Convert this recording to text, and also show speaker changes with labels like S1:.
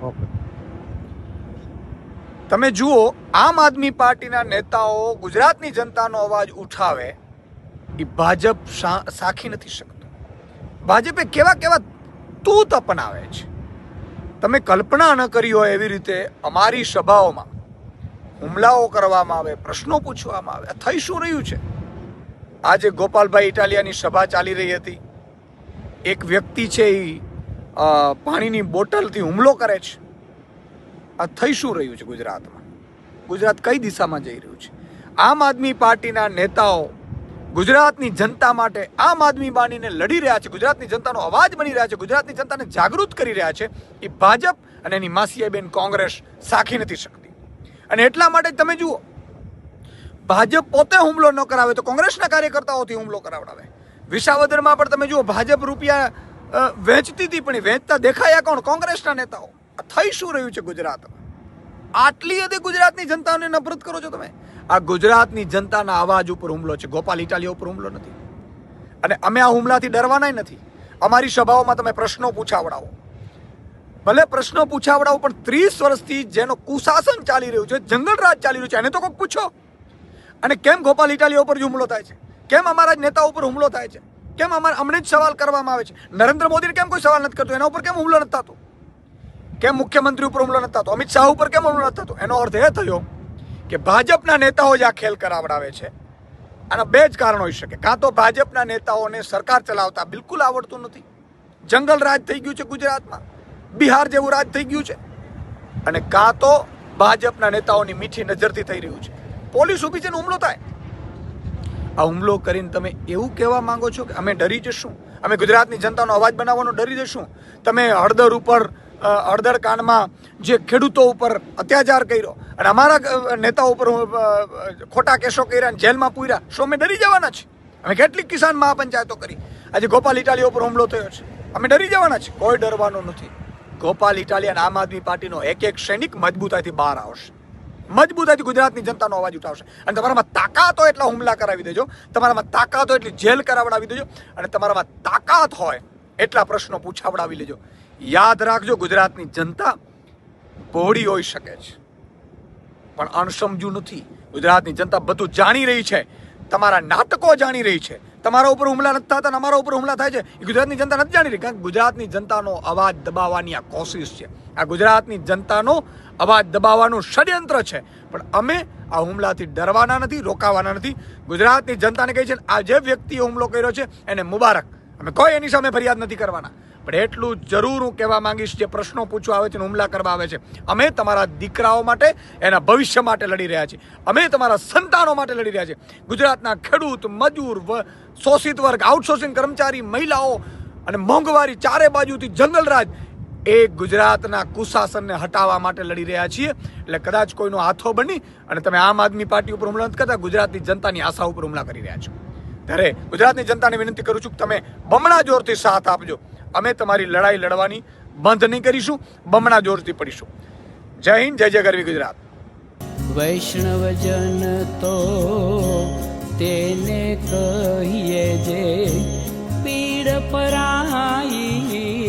S1: Okay.
S2: તમે જુઓ, આમ આદમી પાર્ટીના નેતાઓ ગુજરાતની જનતાનો અવાજ ઉઠાવે એ ભાજપ સાખી નથી શકતું. ભાજપે કેવા કેવા તૂત અપનાવે છે, તમે કલ્પના ન કરી હોય એવી રીતે અમારી સભાઓમાં હુમલાઓ કરવામાં આવે, પ્રશ્નો પૂછવામાં આવે. થઈ શું રહ્યું છે? આજે ગોપાલભાઈ ઇટાલિયાની સભા ચાલી રહી હતી, એક વ્યક્તિ છે એ પાણીની બોટલથી હુમલો કરે છે. આ થઈ શું રહ્યું છે ગુજરાતમાં? ગુજરાત કઈ દિશામાં જઈ રહ્યું છે? આમ આદમી પાર્ટીના નેતાઓ ગુજરાતની જનતા માટે આમ આદમી બાનીને લડી રહ્યા છે, ગુજરાતની જનતાનો અવાજ બની રહ્યા છે, ગુજરાતની જનતાને જાગૃત કરી રહ્યા છે. એ ભાજપ અને એની માસીયાબેન કોંગ્રેસ સાખી નથી શકતી. અને એટલા માટે તમે જુઓ, ભાજપ પોતે હુમલો ન કરાવે તો કોંગ્રેસના કાર્યકર્તાઓથી હુમલો કરાવડાવે. વિસાવદરમાં પણ તમે જુઓ, ભાજપ રૂપિયા વેચતી હતી, પણ વેચતા દેખાયા કોણ? કોંગ્રેસના નેતાઓ. આ થઈ શું રહ્યું છે ગુજરાતમાં? આટલી હદે ગુજરાતની જનતાને નફરત કરો છો તમે. આ ગુજરાતની જનતાના અવાજ ઉપર હુમલો છે, ગોપાલ ઇટાલિયા ઉપર હુમલો નથી. અને અમે આ હુમલાથી ડરવાના નથી. અમારી સભાઓમાં તમે પ્રશ્નો પૂછાવડાવો, ભલે પ્રશ્નો પૂછાવડાવો, પણ 30 વર્ષથી જેનો કુશાસન ચાલી રહ્યું છે, જંગલરાજ ચાલી રહ્યું છે, એને તો કોઈક પૂછો. અને કેમ ગોપાલ ઇટાલિયા ઉપર જ હુમલો થાય છે? કેમ અમારા જ નેતા ઉપર હુમલો થાય છે? કેમ અમને જ સવાલ કરવામાં આવે છે? નરેન્દ્ર મોદીને કેમ કોઈ સવાલ નથી કરતો? એના ઉપર કેમ હુમલો નથી થતો? કેમ મુખ્યમંત્રી ઉપર હુમલો નથી થતો? અમિત શાહ ઉપર કેમ હુમલો નથી થતો? એનો અર્થ એ થયો કે ભાજપના નેતાઓ જ આ ખેલ કરાવડાવે છે. આના બે જ કારણ હોઈ શકે. કાં તો ભાજપના નેતાઓને સરકાર ચલાવતા બિલકુલ આવડતું નથી, જંગલ રાજ થઈ ગયું છે ગુજરાતમાં, બિહાર જેવું રાજ થઈ ગયું છે, અને કાં તો ભાજપના નેતાઓની મીઠી નજરથી થઈ રહ્યું છે. પોલીસ ઊભી છે ને હુમલો થાય. આ હુમલો કરીને તમે એવું કહેવા માંગો છો કે અમે ડરી જશું, અમે ગુજરાતની જનતાનો અવાજ બનાવવાનો ડરી જશું? તમે હળદર કાંડમાં જે ખેડૂતો ઉપર અત્યાચાર કર્યો અને અમારા નેતાઓ ઉપર ખોટા કેસો કર્યા, જેલમાં પૂર્યા, શું અમે ડરી જવાના છે? અમે કેટલીક કિસાન મહાપંચાયતો કરી, આજે ગોપાલ ઇટાલિયા ઉપર હુમલો થયો છે, અમે ડરી જવાના છે? કોઈ ડરવાનું નથી. ગોપાલ ઇટાલિયા અને આમ આદમી પાર્ટીનો એક એક સૈનિક મજબૂતાઈથી બહાર આવશે, મજબૂતાઈથી ગુજરાતની જનતાનો અવાજ ઉઠાવશે. અને તમારામાં તાકાત હોય એટલા હુમલા કરાવી દેજો, તમારામાં તાકાત હોય એટલી જેલ કરાવડાવી દેજો, અને તમારામાં તાકાત હોય એટલા પ્રશ્નો પૂછાવડાવી લેજો. યાદ રાખજો, ગુજરાતની જનતા ભોળી હોઈ શકે છે, પણ અણસમજુ નથી. ગુજરાતની જનતા બધું જાણી રહી છે, તમારા નાટકો જાણી રહી છે. તમારા ઉપર હુમલા નથી થતા, અમારા ઉપર હુમલા થાય છે, એ ગુજરાતની જનતા નથી જાણી રહી. કારણ કે ગુજરાતની જનતાનો અવાજ દબાવવાની આ કોશિશ છે, આ ગુજરાતની જનતાનો અવાજ દબાવવાનું ષડયંત્ર છે. પણ અમે આ હુમલાથી ડરવાના નથી, રોકાવાના નથી. ગુજરાતની જનતાને કહી છે આ જે વ્યક્તિએ હુમલો કર્યો છે એને મુબારક. અમે કોઈ એની સામે ફરિયાદ નથી કરવાના, પણ એટલું જરૂર હું કહેવા માંગીશ, જે પ્રશ્નો પૂછવા આવે છે ને હુમલા કરવા આવે છે, અમે તમારા દીકરાઓ માટે, એના ભવિષ્ય માટે લડી રહ્યા છીએ. અમે તમારા સંતાનો માટે લડી રહ્યા છીએ. ગુજરાતના ખેડૂત, મજૂર, શોષિત વર્ગ, આઉટસોર્સિંગ કર્મચારી, મહિલાઓ અને મોંઘવારી, ચારે બાજુથી જંગલરાજ, એ ગુજરાતના કુશાસનને હટાવવા માટે લડી રહ્યા છીએ. એટલે કદાચ કોઈનો હાથો બની અને તમે આમ આદમી પાર્ટી ઉપર હુમલો નથી કરતા, ગુજરાતની જનતાની આશા ઉપર હુમલા કરી રહ્યા છો. ત્યારે ગુજરાતની જનતાને વિનંતી કરું છું કે તમે બમણા જોરથી સાથ આપજો. અમે તમારી લડાઈ લડવાની બંધ નહીં કરીશું, બમણા જોરથી પડીશું. જય હિન્દ, જય જય ગરવી ગુજરાત.
S3: વૈષ્ણવજન તો તેને કહીએ જે પીડ પરાઈ.